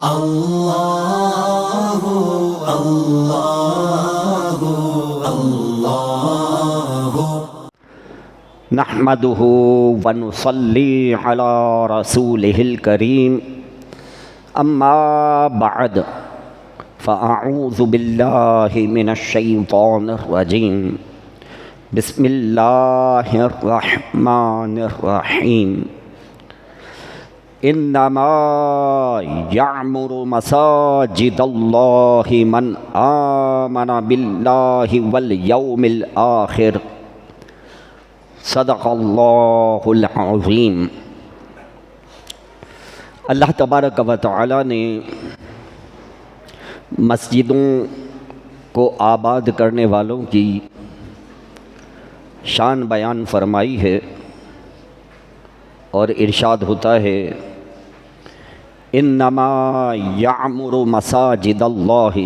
اللہ اللہ اللہ نحمده ونصلي على رسوله الكريم اما بعد فاعوذ بالله من الشيطان الرجيم بسم الله الرحمن الرحيم انما يعمر مساجد الله من آمن بالله واليوم الآخر صدق اللہ العظیم۔ اللہ تبارک و تعالی نے مسجدوں کو آباد کرنے والوں کی شان بیان فرمائی ہے اور ارشاد ہوتا ہے انما یعمر مساجد اللہ،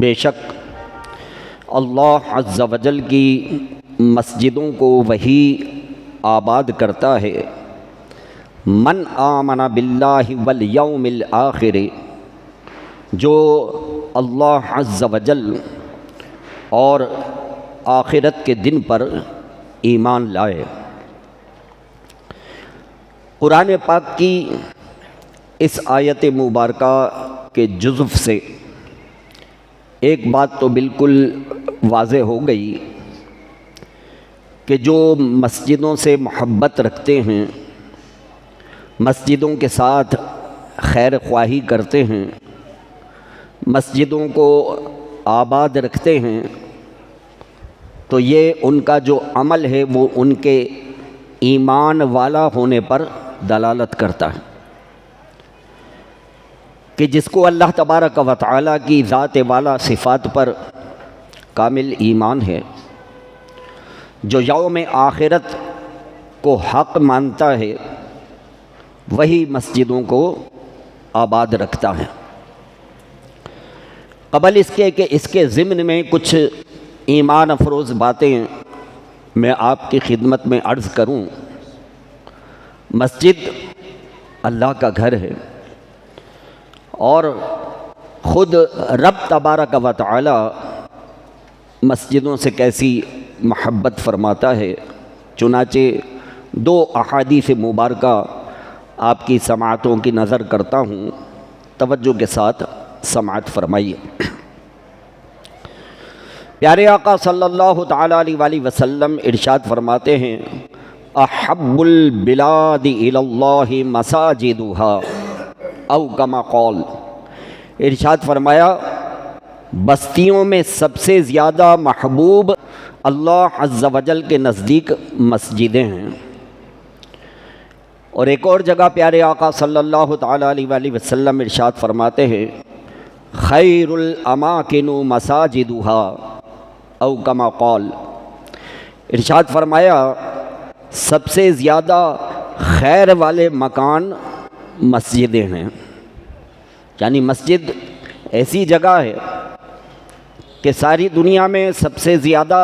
بے شک اللہ عز و جل کی مسجدوں کو وہی آباد کرتا ہے من آمن باللہ والیوم الآخر، جو اللہ عز و جل اور آخرت کے دن پر ایمان لائے۔ قرآن پاک کی اس آیت مبارکہ کے جزو سے ایک بات تو بالکل واضح ہو گئی کہ جو مسجدوں سے محبت رکھتے ہیں، مسجدوں کے ساتھ خیر خواہی کرتے ہیں، مسجدوں کو آباد رکھتے ہیں، تو یہ ان کا جو عمل ہے وہ ان کے ایمان والا ہونے پر دلالت کرتا ہے کہ جس کو اللہ تبارک و تعالی کی ذات والا صفات پر کامل ایمان ہے، جو یوم آخرت کو حق مانتا ہے، وہی مسجدوں کو آباد رکھتا ہے۔ قبل اس کے کہ اس کے ضمن میں کچھ ایمان افروز باتیں میں آپ کی خدمت میں عرض کروں۔ مسجد اللہ کا گھر ہے اور خود رب تبارک و تعالی مسجدوں سے کیسی محبت فرماتا ہے، چنانچہ دو احادیث مبارکہ آپ کی سماعتوں کی نظر کرتا ہوں، توجہ کے ساتھ سماعت فرمائیے۔ پیارے آقا صلی اللہ تعالیٰ علیہ وآلہ وسلم ارشاد فرماتے ہیں احب البلاد الی اللہ مساجدها، او کما قال، ارشاد فرمایا بستیوں میں سب سے زیادہ محبوب اللہ عز و جل کے نزدیک مسجدیں ہیں۔ اور ایک اور جگہ پیارے آقا صلی اللہ تعالیٰ علیہ وآلہ وسلم ارشاد فرماتے ہیں خیر الاماکن مساجدها، او کما قال، ارشاد فرمایا سب سے زیادہ خیر والے مکان مسجدیں ہیں، یعنی مسجد ایسی جگہ ہے کہ ساری دنیا میں سب سے زیادہ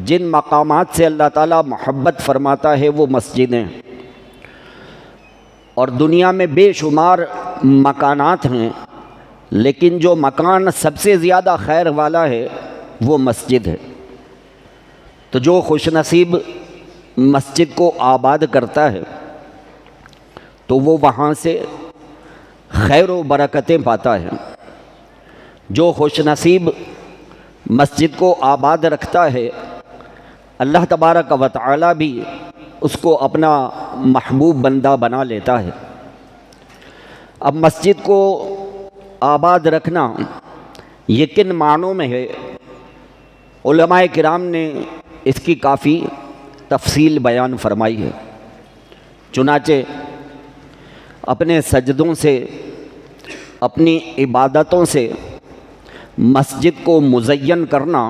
جن مقامات سے اللہ تعالیٰ محبت فرماتا ہے وہ مسجدیں، اور دنیا میں بے شمار مکانات ہیں، لیکن جو مکان سب سے زیادہ خیر والا ہے وہ مسجد ہے۔ تو جو خوش نصیب مسجد کو آباد کرتا ہے تو وہ وہاں سے خیر و برکتیں پاتا ہے، جو خوش نصیب مسجد کو آباد رکھتا ہے اللہ تبارک و تعالی بھی اس کو اپنا محبوب بندہ بنا لیتا ہے۔ اب مسجد کو آباد رکھنا یہ کن معنوں میں ہے، علماء کرام نے اس کی کافی تفصیل بیان فرمائی ہے، چنانچہ اپنے سجدوں سے، اپنی عبادتوں سے مسجد کو مزین کرنا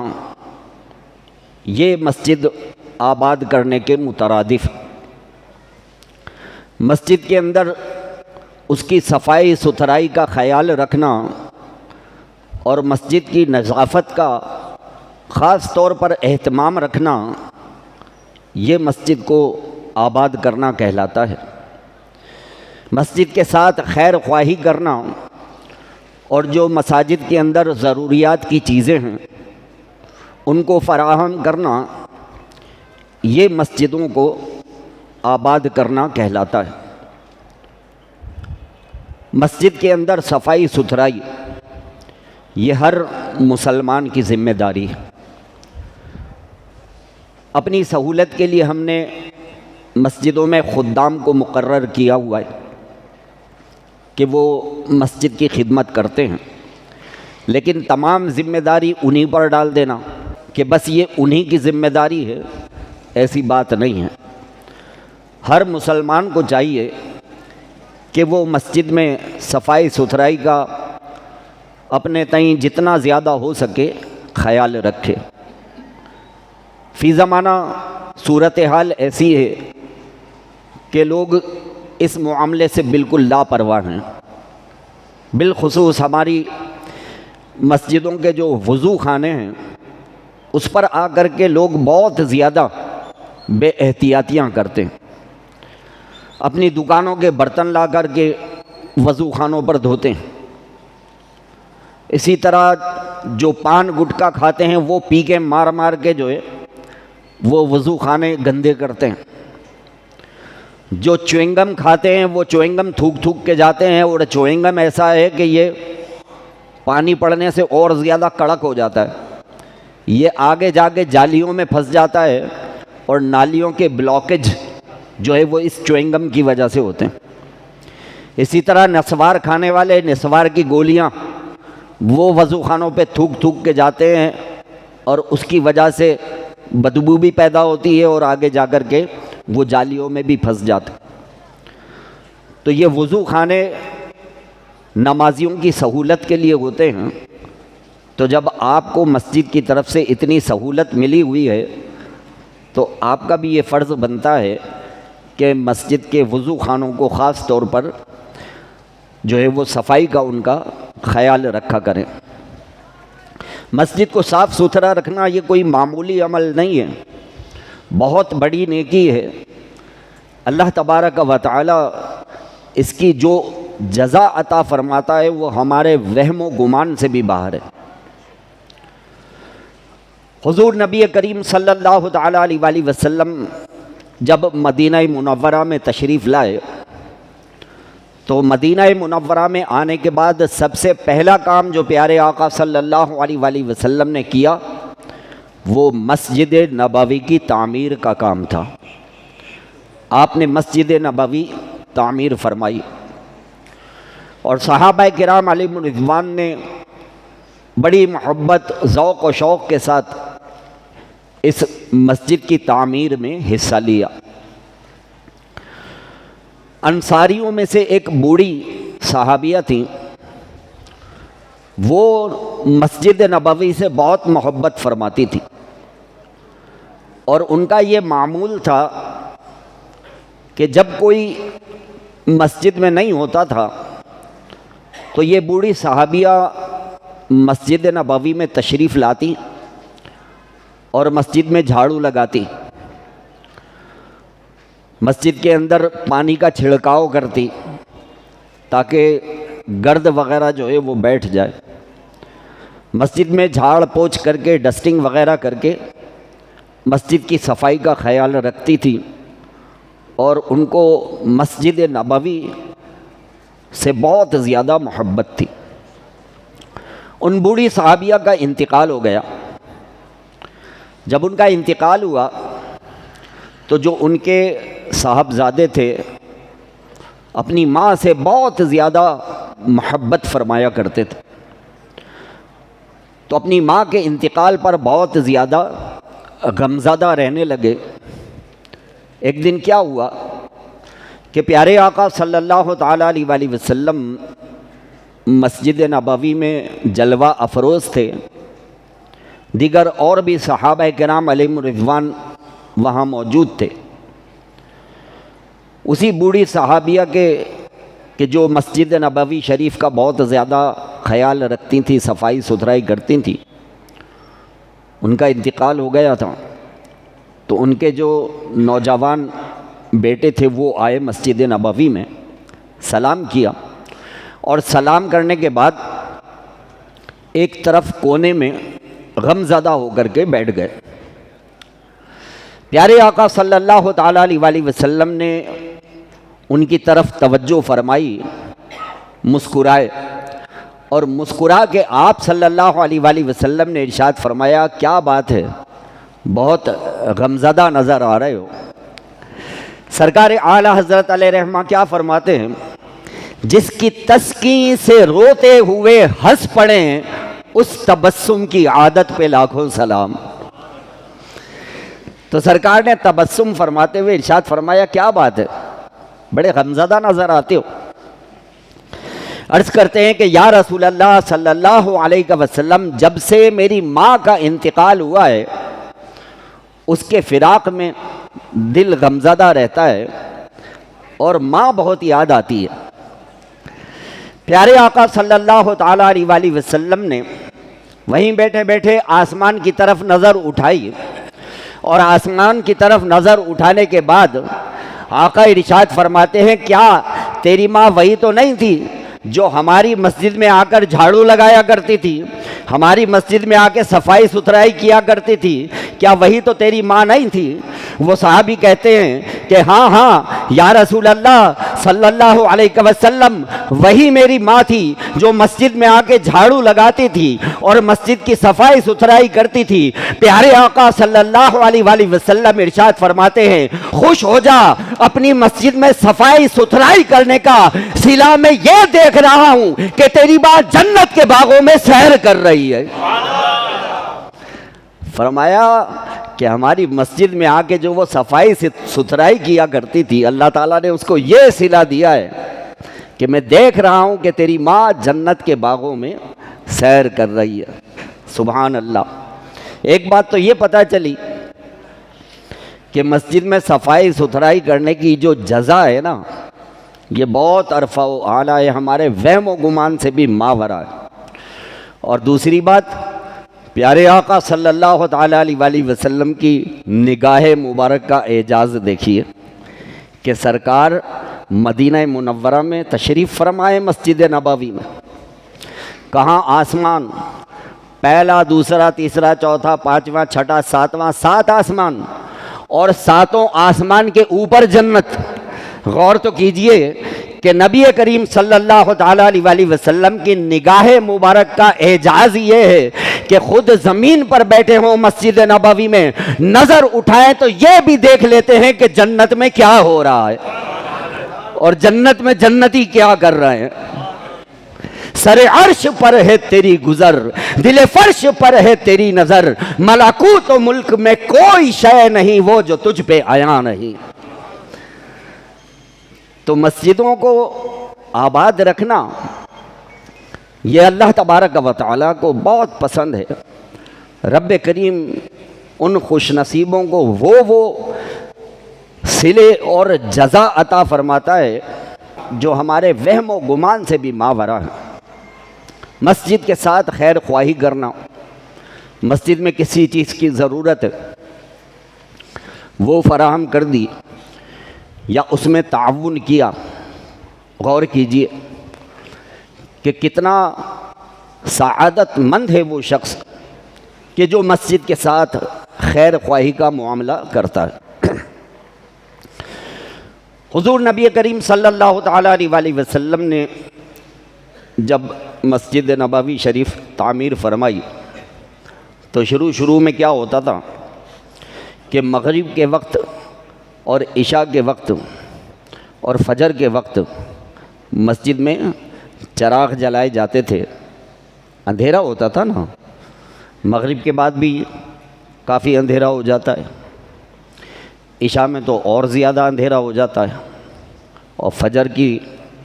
یہ مسجد آباد کرنے کے مترادف۔ مسجد کے اندر اس کی صفائی ستھرائی کا خیال رکھنا اور مسجد کی نظافت کا خاص طور پر اہتمام رکھنا، یہ مسجد کو آباد کرنا کہلاتا ہے۔ مسجد کے ساتھ خیر خواہی کرنا اور جو مساجد کے اندر ضروریات کی چیزیں ہیں ان کو فراہم کرنا، یہ مسجدوں کو آباد کرنا کہلاتا ہے۔ مسجد کے اندر صفائی ستھرائی یہ ہر مسلمان کی ذمہ داری ہے۔ اپنی سہولت کے لیے ہم نے مسجدوں میں خدام کو مقرر کیا ہوا ہے کہ وہ مسجد کی خدمت کرتے ہیں، لیکن تمام ذمہ داری انہی پر ڈال دینا کہ بس یہ انہی کی ذمہ داری ہے، ایسی بات نہیں ہے۔ ہر مسلمان کو چاہیے کہ وہ مسجد میں صفائی ستھرائی کا اپنے تئیں جتنا زیادہ ہو سکے خیال رکھے۔ فی زمانہ صورتحال ایسی ہے کہ لوگ اس معاملے سے بالکل لاپرواہ ہیں۔ بالخصوص ہماری مسجدوں کے جو وضو خانے ہیں اس پر آ کر کے لوگ بہت زیادہ بے احتیاطیاں کرتے ہیں۔ اپنی دکانوں کے برتن لا کر کے وضو خانوں پر دھوتے ہیں۔ اسی طرح جو پان گٹکا کھاتے ہیں وہ پی کے مار مار کے جو ہے وہ وضو خانے گندے کرتے ہیں۔ جو چوئنگم کھاتے ہیں وہ چوئنگم تھوک تھوک کے جاتے ہیں، اور چوئنگم ایسا ہے کہ یہ پانی پڑنے سے اور زیادہ کڑک ہو جاتا ہے، یہ آگے جا کے جالیوں میں پھنس جاتا ہے، اور نالیوں کے بلاکیج جو ہے وہ اس چوئنگم کی وجہ سے ہوتے ہیں۔ اسی طرح نسوار کھانے والے نسوار کی گولیاں وہ وضو خانوں پہ تھوک تھوک کے جاتے ہیں، اور اس کی وجہ سے بدبو بھی پیدا ہوتی ہے، اور آگے جا کر کے وہ جالیوں میں بھی پھنس جاتے۔ تو یہ وضو خانے نمازیوں کی سہولت کے لیے ہوتے ہیں، تو جب آپ کو مسجد کی طرف سے اتنی سہولت ملی ہوئی ہے تو آپ کا بھی یہ فرض بنتا ہے کہ مسجد کے وضو خانوں کو خاص طور پر جو ہے وہ صفائی کا ان کا خیال رکھا کریں۔ مسجد کو صاف ستھرا رکھنا یہ کوئی معمولی عمل نہیں ہے، بہت بڑی نیکی ہے۔ اللہ تبارک و تعالی اس کی جو جزا عطا فرماتا ہے وہ ہمارے وہم و گمان سے بھی باہر ہے۔ حضور نبی کریم صلی اللہ تعالی علیہ وآلہ وسلم جب مدینہ منورہ میں تشریف لائے تو مدینہ منورہ میں آنے کے بعد سب سے پہلا کام جو پیارے آقا صلی اللہ علیہ وآلہ وسلم نے کیا وہ مسجد نبوی کی تعمیر کا کام تھا۔ آپ نے مسجد نبوی تعمیر فرمائی، اور صحابہ کرام علیہم رضوان نے بڑی محبت، ذوق و شوق کے ساتھ اس مسجد کی تعمیر میں حصہ لیا۔ انصاریوں میں سے ایک بوڑھی صحابیہ تھیں، وہ مسجد نبوی سے بہت محبت فرماتی تھی، اور ان کا یہ معمول تھا کہ جب کوئی مسجد میں نہیں ہوتا تھا تو یہ بوڑھی صحابیہ مسجد نبوی میں تشریف لاتی اور مسجد میں جھاڑو لگاتی، مسجد کے اندر پانی کا چھڑکاؤ کرتی تاکہ گرد وغیرہ جو ہے وہ بیٹھ جائے، مسجد میں جھاڑ پوچھ کر کے ڈسٹنگ وغیرہ کر کے مسجد کی صفائی کا خیال رکھتی تھی، اور ان کو مسجد نبوی سے بہت زیادہ محبت تھی۔ ان بوڑھی صحابیہ کا انتقال ہو گیا۔ جب ان کا انتقال ہوا تو جو ان کے صاحبزادے تھے اپنی ماں سے بہت زیادہ محبت فرمایا کرتے تھے، تو اپنی ماں کے انتقال پر بہت زیادہ غمزدہ رہنے لگے۔ ایک دن کیا ہوا کہ پیارے آقا صلی اللہ تعالیٰ علیہ وآلہ وسلم مسجد نبوی میں جلوہ افروز تھے، دیگر اور بھی صحابہ کرام علیہم رضوان وہاں موجود تھے۔ اسی بوڑھی صحابیہ کہ جو مسجد نبوی شریف کا بہت زیادہ خیال رکھتی تھی، صفائی ستھرائی کرتی تھیں، ان کا انتقال ہو گیا تھا، تو ان کے جو نوجوان بیٹے تھے وہ آئے مسجد نبوی میں سلام کیا اور سلام کرنے کے بعد ایک طرف کونے میں غم زدہ ہو کر کے بیٹھ گئے۔ پیارے آقا صلی اللہ تعالیٰ علیہ وآلہ وسلم نے ان کی طرف توجہ فرمائی، مسکرائے، اور مسکرا کے آپ صلی اللہ علیہ وآلہ وسلم نے ارشاد فرمایا، کیا بات ہے، بہت غمزدہ نظر آ رہے ہو۔ سرکار اعلیٰ حضرت علیہ رحمہ کیا فرماتے ہیں، جس کی تسکین سے روتے ہوئے ہنس پڑیں اس تبسم کی عادت پہ لاکھوں سلام۔ تو سرکار نے تبسم فرماتے ہوئے ارشاد فرمایا، کیا بات ہے، بڑے غمزدہ نظر آتے ہو۔ عرض کرتے ہیں کہ یا رسول اللہ صلی اللہ علیہ وسلم، جب سے میری ماں کا انتقال ہوا ہے اس کے فراق میں دل غمزدہ رہتا ہے اور ماں بہت یاد آتی ہے۔ پیارے آقا صلی اللہ تعالیٰ علیہ وآلہ وسلم نے وہیں بیٹھے بیٹھے آسمان کی طرف نظر اٹھائی، اور آسمان کی طرف نظر اٹھانے کے بعد آقا ارشاد فرماتے ہیں، کیا تیری ماں وہی تو نہیں تھی جو ہماری مسجد میں آ کر جھاڑو لگایا کرتی تھی، ہماری مسجد میں آ کے صفائی ستھرائی کیا کرتی تھی، کیا وہی تو تیری ماں نہیں تھی؟ وہ صحابی کہتے ہیں کہ ہاں ہاں یا رسول اللہ صلی اللہ علیہ وسلم، وہی میری ماں تھی جو مسجد میں آ کے جھاڑو لگاتی تھی اور مسجد کی صفائی ستھرائی کرتی تھی۔ پیارے آقا صلی اللہ علیہ وآلہ وسلم ارشاد فرماتے ہیں، خوش ہو جا، اپنی مسجد میں صفائی ستھرائی کرنے کا صلہ میں یہ دیکھ رہا ہوں کہ تیری ماں جنت کے باغوں میں سیر کر رہی ہے۔ فرمایا کہ ہماری مسجد میں آ کے جو وہ صفائی ستھرائی کیا کرتی تھی، اللہ تعالیٰ نے اس کو یہ صلہ دیا ہے کہ میں دیکھ رہا ہوں کہ تیری ماں جنت کے باغوں میں سیر کر رہی ہے۔ سبحان اللہ۔ ایک بات تو یہ پتہ چلی کہ مسجد میں صفائی ستھرائی کرنے کی جو جزا ہے نا، یہ بہت عرفہ و اعلیٰ ہے، ہمارے وہم و گمان سے بھی ماورا ہے۔ اور دوسری بات، پیارے آقا صلی اللہ تعالیٰ علیہ وآلہ وسلم کی نگاہ مبارک کا اعجاز دیکھیے کہ سرکار مدینہ منورہ میں تشریف فرمائے، مسجد نبوی میں، کہاں آسمان، پہلا، دوسرا، تیسرا، چوتھا، پانچواں، چھٹا، ساتواں، 7 آسمان، اور 7 آسمان کے اوپر جنت۔ غور تو کیجئے کہ نبی کریم صلی اللہ تعالیٰ علیہ وآلہ وسلم کی نگاہ مبارک کا اعجاز یہ ہے کہ خود زمین پر بیٹھے ہوں مسجد نبوی میں، نظر اٹھائیں تو یہ بھی دیکھ لیتے ہیں کہ جنت میں کیا ہو رہا ہے اور جنت میں جنتی کیا کر رہے ہیں۔ سر عرش پر ہے تیری گزر، دل فرش پر ہے تیری نظر، ملکوت و ملک میں کوئی شے نہیں وہ جو تجھ پہ عیاں نہیں۔ تو مسجدوں کو آباد رکھنا یہ اللہ تبارک و تعالیٰ کو بہت پسند ہے۔ رب کریم ان خوش نصیبوں کو وہ صلے اور جزا عطا فرماتا ہے جو ہمارے وہم و گمان سے بھی ماورا ہے۔ مسجد کے ساتھ خیر خواہی کرنا، مسجد میں کسی چیز کی ضرورت ہے وہ فراہم کر دی یا اس میں تعاون کیا۔ غور کیجئے کہ کتنا سعادت مند ہے وہ شخص کہ جو مسجد کے ساتھ خیر خواہی کا معاملہ کرتا ہے۔ حضور نبی کریم صلی اللہ تعالیٰ علیہ وآلہ وسلم نے جب مسجد نبوی شریف تعمیر فرمائی تو شروع میں کیا ہوتا تھا کہ مغرب کے وقت اور عشاء کے وقت اور فجر کے وقت مسجد میں چراغ جلائے جاتے تھے۔ اندھیرا ہوتا تھا نا، مغرب کے بعد بھی کافی اندھیرا ہو جاتا ہے، عشاء میں تو اور زیادہ اندھیرا ہو جاتا ہے، اور فجر کی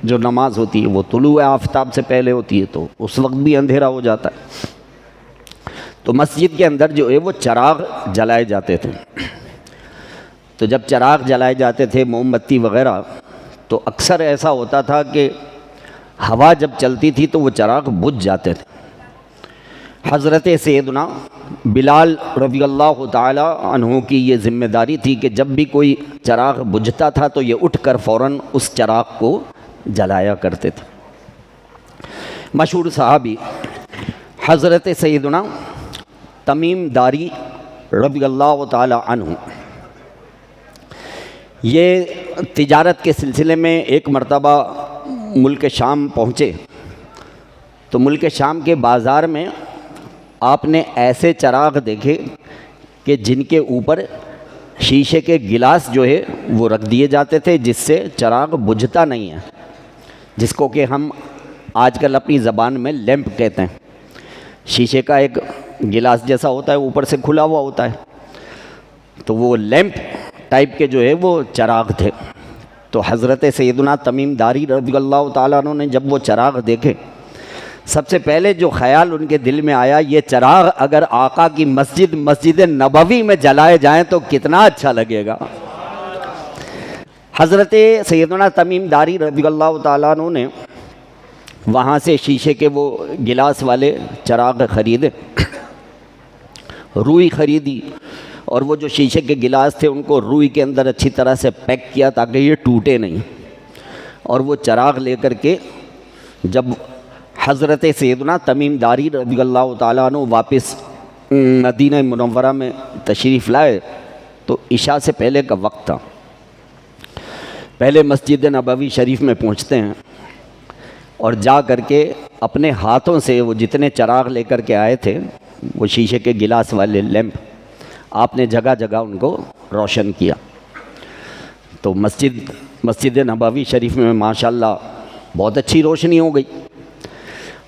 جو نماز ہوتی ہے وہ طلوع آفتاب سے پہلے ہوتی ہے تو اس وقت بھی اندھیرا ہو جاتا ہے۔ تو مسجد کے اندر جو ہے وہ چراغ جلائے جاتے تھے۔ تو جب چراغ جلائے جاتے تھے، موم بتی وغیرہ، تو اکثر ایسا ہوتا تھا کہ ہوا جب چلتی تھی تو وہ چراغ بجھ جاتے تھے۔ حضرت سیدنا بلال رضی اللہ تعالی عنہ کی یہ ذمہ داری تھی کہ جب بھی کوئی چراغ بجھتا تھا تو یہ اٹھ کر فوراً اس چراغ کو جلایا کرتے تھے۔ مشہور صحابی حضرت سیدنا تمیم داری رضی اللہ تعالی عنہ، یہ تجارت کے سلسلے میں ایک مرتبہ ملک شام پہنچے تو ملک شام کے بازار میں آپ نے ایسے چراغ دیکھے کہ جن کے اوپر شیشے کے گلاس جو ہے وہ رکھ دیے جاتے تھے، جس سے چراغ بجھتا نہیں ہے، جس کو کہ ہم آج کل اپنی زبان میں لیمپ کہتے ہیں۔ شیشے کا ایک گلاس جیسا ہوتا ہے، اوپر سے کھلا ہوا ہوتا ہے، تو وہ لیمپ ٹائپ کے جو ہے وہ چراغ تھے۔ تو حضرت سیدنا تمیم داری رضی اللہ تعالیٰ عنہ نے جب وہ چراغ دیکھے، سب سے پہلے جو خیال ان کے دل میں آیا، یہ چراغ اگر آقا کی مسجد نبوی میں جلائے جائیں تو کتنا اچھا لگے گا۔ حضرت سیدنا تمیم داری رضی اللہ تعالیٰ عنہ نے وہاں سے شیشے کے وہ گلاس والے چراغ خریدے، روئی خریدی، اور وہ جو شیشے کے گلاس تھے ان کو روئی کے اندر اچھی طرح سے پیک کیا تاکہ یہ ٹوٹے نہیں، اور وہ چراغ لے کر کے جب حضرت سیدنا تمیم داری رضی اللہ تعالیٰ عنہ واپس مدینہ منورہ میں تشریف لائے تو عشاء سے پہلے کا وقت تھا۔ پہلے مسجد نبوی شریف میں پہنچتے ہیں اور جا کر کے اپنے ہاتھوں سے وہ جتنے چراغ لے کر کے آئے تھے، وہ شیشے کے گلاس والے لیمپ، آپ نے جگہ جگہ ان کو روشن کیا۔ تو مسجد نبوی شریف میں ماشاءاللہ بہت اچھی روشنی ہو گئی۔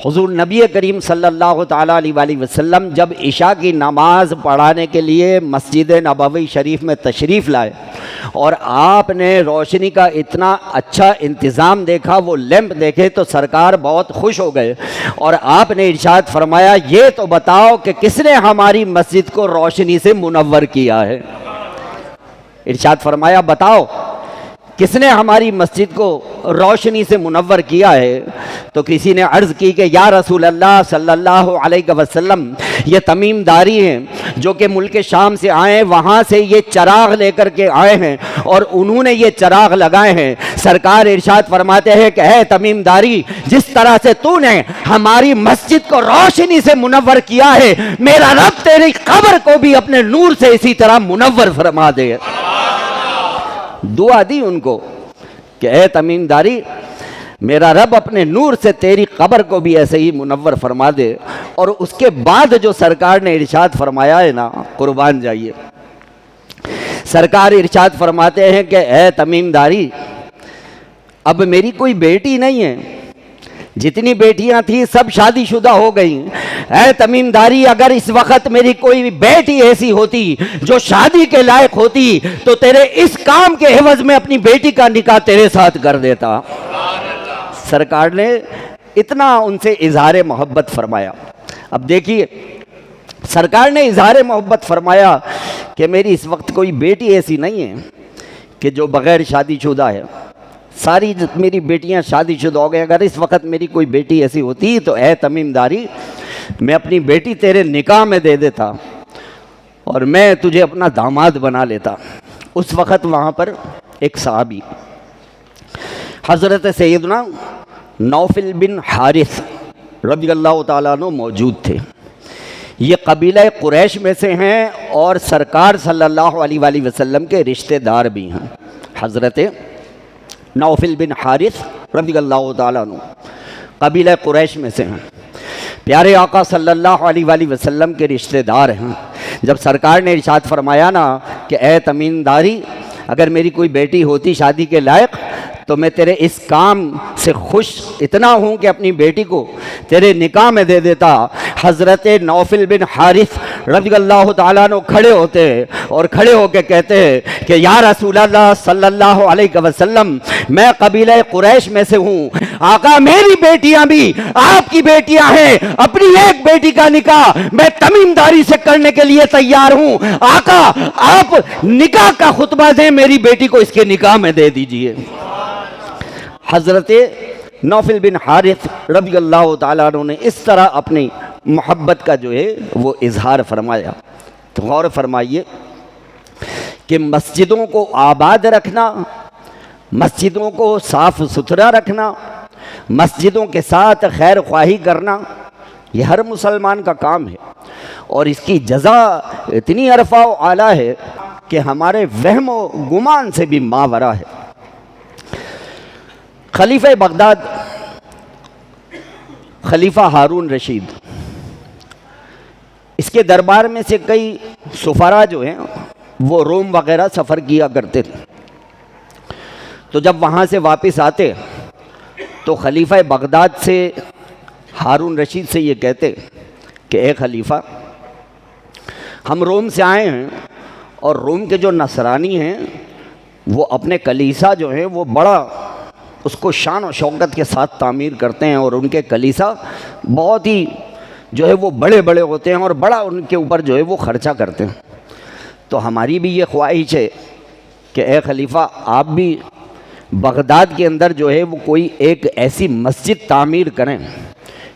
حضور نبی کریم صلی اللہ تعالیٰ علیہ وآلہ وسلم جب عشاء کی نماز پڑھانے کے لیے مسجد نبوی شریف میں تشریف لائے اور آپ نے روشنی کا اتنا اچھا انتظام دیکھا، وہ لیمپ دیکھے تو سرکار بہت خوش ہو گئے، اور آپ نے ارشاد فرمایا، یہ تو بتاؤ کہ کس نے ہماری مسجد کو روشنی سے منور کیا ہے۔ ارشاد فرمایا، بتاؤ کس نے ہماری مسجد کو روشنی سے منور کیا ہے؟ تو کسی نے عرض کی کہ یا رسول اللہ صلی اللہ علیہ وسلم، یہ تمیم داری ہیں جو کہ ملک شام سے آئے، وہاں سے یہ چراغ لے کر کے آئے ہیں اور انہوں نے یہ چراغ لگائے ہیں۔ سرکار ارشاد فرماتے ہیں کہ اے تمیم داری، جس طرح سے تو نے ہماری مسجد کو روشنی سے منور کیا ہے، میرا رب تیری قبر کو بھی اپنے نور سے اسی طرح منور فرما دے۔ دعا دی ان کو کہ اے تمیم داری، میرا رب اپنے نور سے تیری قبر کو بھی ایسے ہی منور فرما دے۔ اور اس کے بعد جو سرکار نے ارشاد فرمایا ہے نا، قربان جائیے، سرکار ارشاد فرماتے ہیں کہ اے تمیم داری، اب میری کوئی بیٹی نہیں ہے، جتنی بیٹیاں تھیں سب شادی شدہ ہو گئیں۔ اے تمیم داری، اگر اس وقت میری کوئی بیٹی ایسی ہوتی جو شادی کے لائق ہوتی تو تیرے اس کام کے عوض میں اپنی بیٹی کا نکاح تیرے ساتھ کر دیتا۔ سرکار نے اتنا ان سے اظہار محبت فرمایا۔ اب دیکھیے، سرکار نے اظہار محبت فرمایا کہ میری اس وقت کوئی بیٹی ایسی نہیں ہے کہ جو بغیر شادی شدہ ہے، ساری میری بیٹیاں شادی شدہ ہو گئے، اگر اس وقت میری کوئی بیٹی ایسی ہوتی تو اے تمیم داری، میں اپنی بیٹی تیرے نکاح میں دے دیتا اور میں تجھے اپنا داماد بنا لیتا۔ اس وقت وہاں پر ایک صحابی حضرت سیدنا نوفل بن حارث رضی اللہ تعالیٰ عنہ موجود تھے۔ یہ قبیلہ قریش میں سے ہیں اور سرکار صلی اللہ علیہ وآلہ وسلم کے رشتہ دار بھی ہیں۔ حضرت نوفل بن حارث رضی اللہ تعالیٰ عنہ قبیلہ قریش میں سے ہیں، پیارے آقا صلی اللہ علیہ وآلہ وسلم کے رشتہ دار ہیں۔ جب سرکار نے ارشاد فرمایا نا کہ اے تمیم داری، اگر میری کوئی بیٹی ہوتی شادی کے لائق تو میں تیرے اس کام سے خوش اتنا ہوں کہ اپنی بیٹی کو تیرے نکاح میں دے دیتا، حضرت نوفل بن حارث رضی اللہ تعالیٰ عنہ کھڑے ہوتے ہیں اور کھڑے ہو کے کہتے ہیں کہ یا رسول اللہ صلی اللہ علیہ وسلم، میں قبیلہ قریش میں سے ہوں، آقا میری بیٹیاں بھی آپ کی بیٹیاں ہیں، اپنی ایک بیٹی کا نکاح میں تمیم داری سے کرنے کے لیے تیار ہوں، آقا آپ نکاح کا خطبہ دیں، میری بیٹی کو اس کے نکاح میں دے دیجئے۔ حضرت نوفل بن حارث رضی اللہ تعالیٰ عنہ نے اس طرح اپنی محبت کا جو ہے وہ اظہار فرمایا۔ تو غور فرمائیے کہ مسجدوں کو آباد رکھنا مسجدوں کو صاف ستھرا رکھنا، مسجدوں کے ساتھ خیر خواہی کرنا، یہ ہر مسلمان کا کام ہے، اور اس کی جزا اتنی عرفہ و اعلیٰ ہے کہ ہمارے وہم و گمان سے بھی ماورا ہے۔ خلیفہ بغداد خلیفہ ہارون رشید، اس کے دربار میں سے کئی سفراء جو ہیں وہ روم وغیرہ سفر کیا کرتے تھے، تو جب وہاں سے واپس آتے تو خلیفہ بغداد سے ہارون رشید سے یہ کہتے کہ اے خلیفہ، ہم روم سے آئے ہیں اور روم کے جو نصرانی ہیں وہ اپنے کلیسا جو ہیں وہ بڑا اس کو شان و شوکت کے ساتھ تعمیر کرتے ہیں، اور ان کے کلیسا بہت ہی جو ہے وہ بڑے بڑے ہوتے ہیں اور بڑا ان کے اوپر جو ہے وہ خرچہ کرتے ہیں، تو ہماری بھی یہ خواہش ہے کہ اے خلیفہ آپ بھی بغداد کے اندر جو ہے وہ کوئی ایک ایسی مسجد تعمیر کریں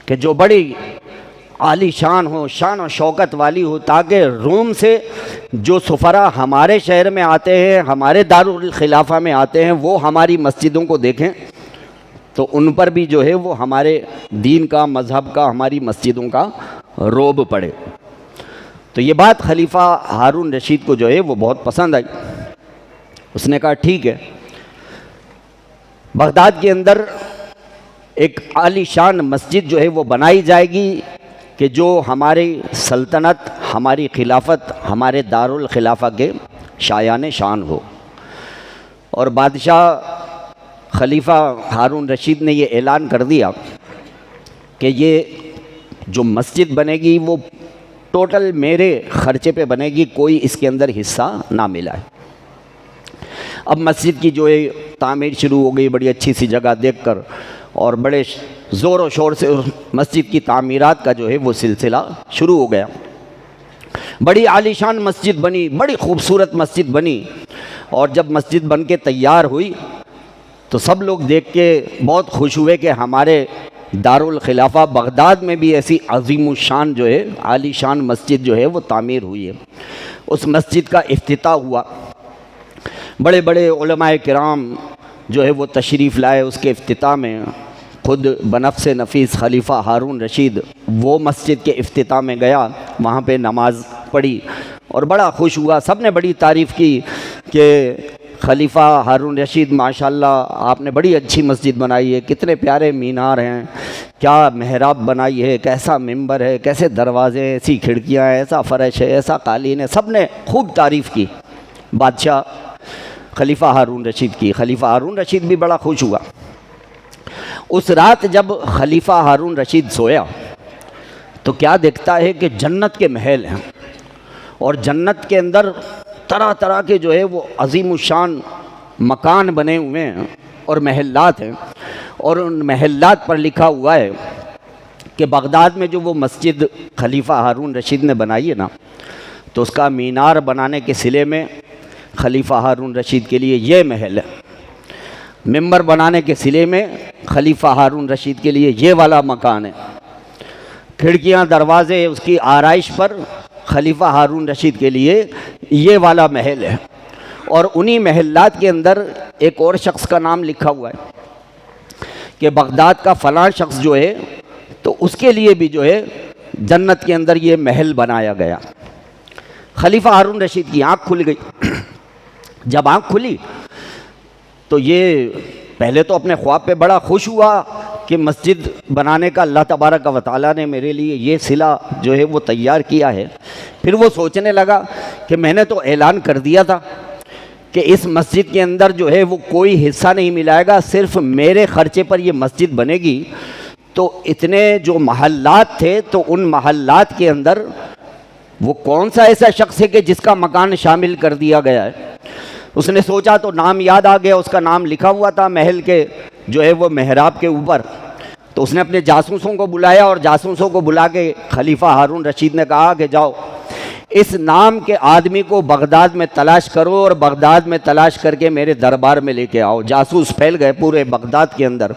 کہ جو بڑی عالی شان ہو، شان و شوکت والی ہو، تاکہ روم سے جو سفراء ہمارے شہر میں آتے ہیں، ہمارے دارالخلافہ میں آتے ہیں، وہ ہماری مسجدوں کو دیکھیں تو ان پر بھی جو ہے وہ ہمارے دین کا، مذہب کا، ہماری مسجدوں کا رعب پڑے۔ تو یہ بات خلیفہ ہارون رشید کو جو ہے وہ بہت پسند آئی۔ اس نے کہا ٹھیک ہے، بغداد کے اندر ایک عالی شان مسجد جو ہے وہ بنائی جائے گی کہ جو ہماری سلطنت، ہماری خلافت، ہمارے دارالخلافہ کے شایان شان ہو۔ اور بادشاہ خلیفہ ہارون رشید نے یہ اعلان کر دیا کہ یہ جو مسجد بنے گی وہ ٹوٹل میرے خرچے پہ بنے گی، کوئی اس کے اندر حصہ نہ ملا ہے۔ اب مسجد کی جو ہے تعمیر شروع ہو گئی، بڑی اچھی سی جگہ دیکھ کر، اور بڑے زور و شور سے مسجد کی تعمیرات کا جو ہے وہ سلسلہ شروع ہو گیا۔ بڑی عالی شان مسجد بنی، بڑی خوبصورت مسجد بنی، اور جب مسجد بن کے تیار ہوئی تو سب لوگ دیکھ کے بہت خوش ہوئے کہ ہمارے دارالخلافہ بغداد میں بھی ایسی عظیم الشان جو ہے عالی شان مسجد جو ہے وہ تعمیر ہوئی ہے۔ اس مسجد کا افتتاح ہوا، بڑے بڑے علماء کرام جو ہے وہ تشریف لائے اس کے افتتاح میں۔ خود بنفس نفیس خلیفہ ہارون رشید وہ مسجد کے افتتاح میں گیا، وہاں پہ نماز پڑھی اور بڑا خوش ہوا۔ سب نے بڑی تعریف کی کہ خلیفہ ہارون رشید ماشاءاللہ آپ نے بڑی اچھی مسجد بنائی ہے، کتنے پیارے مینار ہیں، کیا محراب بنائی ہے، کیسا ممبر ہے، کیسے دروازے ہیں، ایسی کھڑکیاں ہیں، ایسا فرش ہے، ایسا قالین ہے، سب نے خوب تعریف کی بادشاہ خلیفہ ہارون رشید کی۔ خلیفہ ہارون رشید بھی بڑا خوش ہوا۔ اس رات جب خلیفہ ہارون رشید سویا تو کیا دیکھتا ہے کہ جنت کے محل ہیں، اور جنت کے اندر طرح طرح کے جو ہے وہ عظیم الشان مکان بنے ہوئے ہیں اور محلات ہیں، اور ان محلات پر لکھا ہوا ہے کہ بغداد میں جو وہ مسجد خلیفہ ہارون رشید نے بنائی ہے نا، تو اس کا مینار بنانے کے صلے میں خلیفہ ہارون رشید کے لیے یہ محل ہے، ممبر بنانے کے صلے میں خلیفہ ہارون رشید کے لیے یہ والا مکان ہے، کھڑکیاں دروازے اس کی آرائش پر خلیفہ ہارون رشید کے لیے یہ والا محل ہے۔ اور انہی محلات کے اندر ایک اور شخص کا نام لکھا ہوا ہے کہ بغداد کا فلاں شخص جو ہے تو اس کے لیے بھی جو ہے جنت کے اندر یہ محل بنایا گیا۔ خلیفہ ہارون رشید کی آنکھ کھل گئی۔ جب آنکھ کھلی تو یہ پہلے تو اپنے خواب پہ بڑا خوش ہوا کہ مسجد بنانے کا اللہ تبارک و تعالیٰ نے میرے لیے یہ صلہ جو ہے وہ تیار کیا ہے۔ پھر وہ سوچنے لگا کہ میں نے تو اعلان کر دیا تھا کہ اس مسجد کے اندر جو ہے وہ کوئی حصہ نہیں ملائے گا، صرف میرے خرچے پر یہ مسجد بنے گی، تو اتنے جو محلات تھے تو ان محلات کے اندر وہ کون سا ایسا شخص ہے کہ جس کا مکان شامل کر دیا گیا ہے۔ اس نے سوچا تو نام یاد آ گیا، اس کا نام لکھا ہوا تھا محل کے جو ہے وہ محراب کے اوپر۔ تو اس نے اپنے جاسوسوں کو بلایا اور جاسوسوں کو بلا کے خلیفہ ہارون رشید نے کہا کہ جاؤ اس نام کے آدمی کو بغداد میں تلاش کرو اور بغداد میں تلاش کر کے میرے دربار میں لے کے آؤ۔ جاسوس پھیل گئے پورے بغداد کے اندر،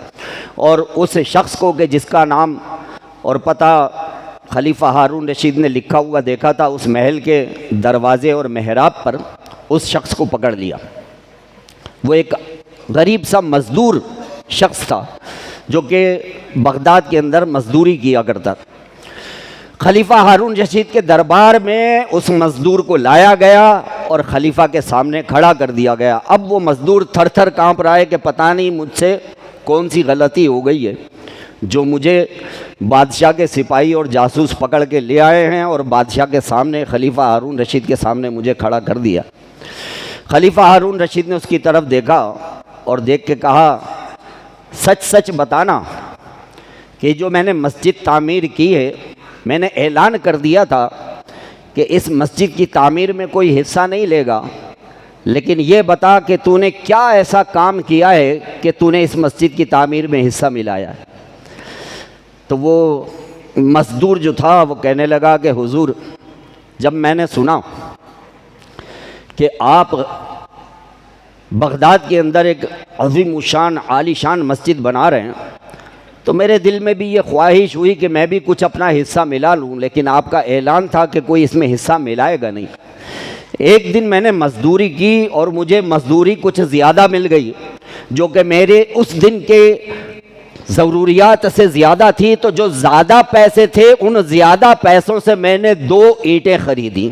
اور اس شخص کو کہ جس کا نام اور پتہ خلیفہ ہارون رشید نے لکھا ہوا دیکھا تھا اس محل کے دروازے اور محراب پر، اس شخص کو پکڑ لیا۔ وہ ایک غریب سا مزدور شخص تھا جو کہ بغداد کے اندر مزدوری کیا کرتا تھا۔ خلیفہ ہارون رشید کے دربار میں اس مزدور کو لایا گیا اور خلیفہ کے سامنے کھڑا کر دیا گیا۔ اب وہ مزدور تھر تھر کانپ رہا ہے کہ پتہ نہیں مجھ سے کون سی غلطی ہو گئی ہے جو مجھے بادشاہ کے سپاہی اور جاسوس پکڑ کے لے آئے ہیں اور بادشاہ کے سامنے، خلیفہ ہارون رشید کے سامنے مجھے کھڑا کر دیا۔ خلیفہ ہارون رشید نے اس کی طرف دیکھا اور دیکھ کے کہا، سچ سچ بتانا کہ جو میں نے مسجد تعمیر کی ہے، میں نے اعلان کر دیا تھا کہ اس مسجد کی تعمیر میں کوئی حصہ نہیں لے گا، لیکن یہ بتا کہ تو نے کیا ایسا کام کیا ہے کہ تو نے اس مسجد کی تعمیر میں حصہ ملایا ہے۔ تو وہ مزدور جو تھا وہ کہنے لگا کہ حضور، جب میں نے سنا کہ آپ بغداد کے اندر ایک عظیم الشان عالی شان مسجد بنا رہے ہیں تو میرے دل میں بھی یہ خواہش ہوئی کہ میں بھی کچھ اپنا حصہ ملا لوں، لیکن آپ کا اعلان تھا کہ کوئی اس میں حصہ ملائے گا نہیں۔ ایک دن میں نے مزدوری کی اور مجھے مزدوری کچھ زیادہ مل گئی جو کہ میرے اس دن کے ضروریات سے زیادہ تھی، تو جو زیادہ پیسے تھے ان زیادہ پیسوں سے میں نے 2 اینٹیں خریدیں۔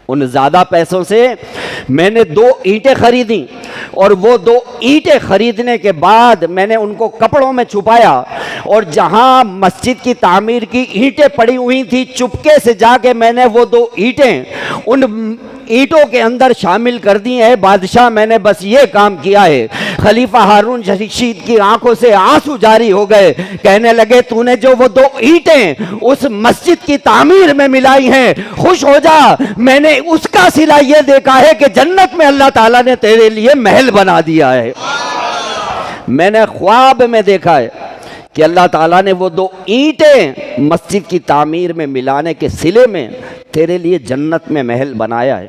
ان زیادہ پیسوں سے میں نے 2 اینٹیں خریدیں اور وہ 2 اینٹیں خریدنے کے بعد میں نے ان کو کپڑوں میں چھپایا اور جہاں مسجد کی تعمیر کی اینٹیں پڑی ہوئی تھی چپکے سے جا کے میں نے وہ 2 اینٹیں ان اینٹوں کے اندر شامل کر دی ہیں۔ بادشاہ میں نے بس یہ کام کیا ہے۔ خلیفہ ہارون رشید کی آنکھوں سے آنسو جاری ہو گئے، کہنے لگے تو نے جو وہ 2 اینٹیں اس مسجد کی تعمیر میں ملائی ہیں، خوش ہو جا، میں نے اس کا صلہ یہ دیکھا ہے کہ جنت میں اللہ تعالیٰ نے تیرے لیے محل بنا دیا ہے۔ میں نے خواب میں دیکھا ہے کہ اللہ تعالیٰ نے وہ 2 اینٹیں مسجد کی تعمیر میں ملانے کے صلے میں تیرے لیے جنت میں محل بنایا ہے۔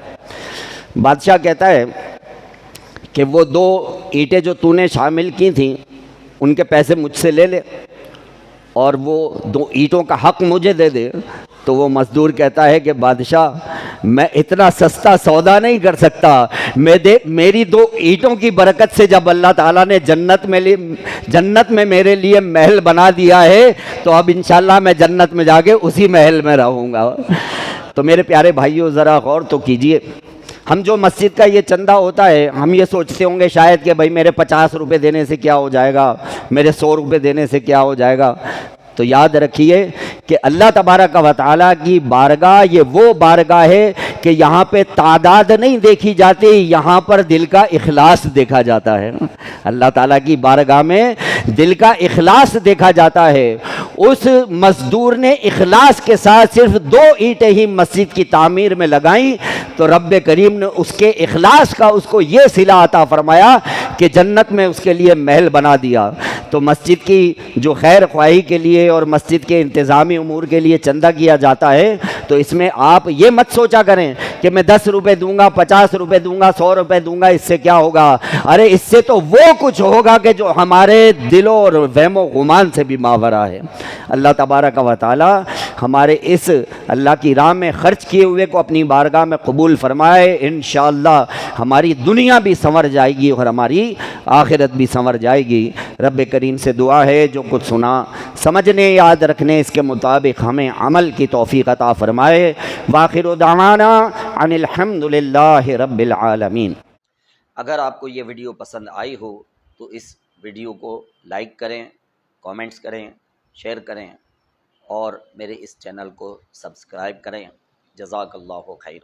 بادشاہ کہتا ہے کہ وہ 2 اینٹیں جو تو نے شامل کی تھیں ان کے پیسے مجھ سے لے لے اور وہ 2 اینٹوں کا حق مجھے دے دے۔ تو وہ مزدور کہتا ہے کہ بادشاہ میں اتنا سستا سودا نہیں کر سکتا، میری 2 اینٹوں کی برکت سے جب اللہ تعالیٰ نے جنت میں میرے لیے محل بنا دیا ہے تو اب انشاءاللہ میں جنت میں جا کے اسی محل میں رہوں گا۔ تو میرے پیارے بھائیوں ذرا غور تو کیجئے، ہم جو مسجد کا یہ چندہ ہوتا ہے ہم یہ سوچتے ہوں گے شاید کہ بھائی میرے 50 روپے دینے سے کیا ہو جائے گا، میرے 100 روپے دینے سے کیا ہو جائے گا۔ تو یاد رکھیے کہ اللہ تبارک و تعالیٰ کی بارگاہ یہ وہ بارگاہ ہے کہ یہاں پہ تعداد نہیں دیکھی جاتی، یہاں پر دل کا اخلاص دیکھا جاتا ہے۔ اللہ تعالیٰ کی بارگاہ میں دل کا اخلاص دیکھا جاتا ہے۔ اس مزدور نے اخلاص کے ساتھ صرف 2 اینٹیں ہی مسجد کی تعمیر میں لگائیں تو رب کریم نے اس کے اخلاص کا اس کو یہ صلہ عطا فرمایا کہ جنت میں اس کے لیے محل بنا دیا۔ تو مسجد کی جو خیر خواہی کے لیے اور مسجد کے انتظامی امور کے لیے چندہ کیا جاتا ہے تو اس میں آپ یہ مت سوچا کریں کہ میں 10 روپے دوں گا، 50 روپے دوں گا، 100 روپے دوں گا، اس سے کیا ہوگا۔ ارے اس سے تو وہ کچھ ہوگا کہ جو ہمارے دلوں اور وہم و گمان سے بھی ماورا ہے۔ اللہ تبارک و تعالی ہمارے اس اللہ کی راہ میں خرچ کیے ہوئے کو اپنی بارگاہ میں قبول فرمائے۔ انشاءاللہ ہماری دنیا بھی سنور جائے گی اور ہماری آخرت بھی سنور جائے گی۔ رب کریم سے دعا ہے جو کچھ سنا سمجھنے یاد رکھنے اس کے مطابق ہمیں عمل کی توفیق عطا فرمائے۔ وآخر دعوانا ان الحمد للہ رب العالمین۔ اگر آپ کو یہ ویڈیو پسند آئی ہو تو اس ویڈیو کو لائک کریں، کامنٹس کریں، شیئر کریں اور میرے اس چینل کو سبسکرائب کریں۔ جزاک اللہ خیر۔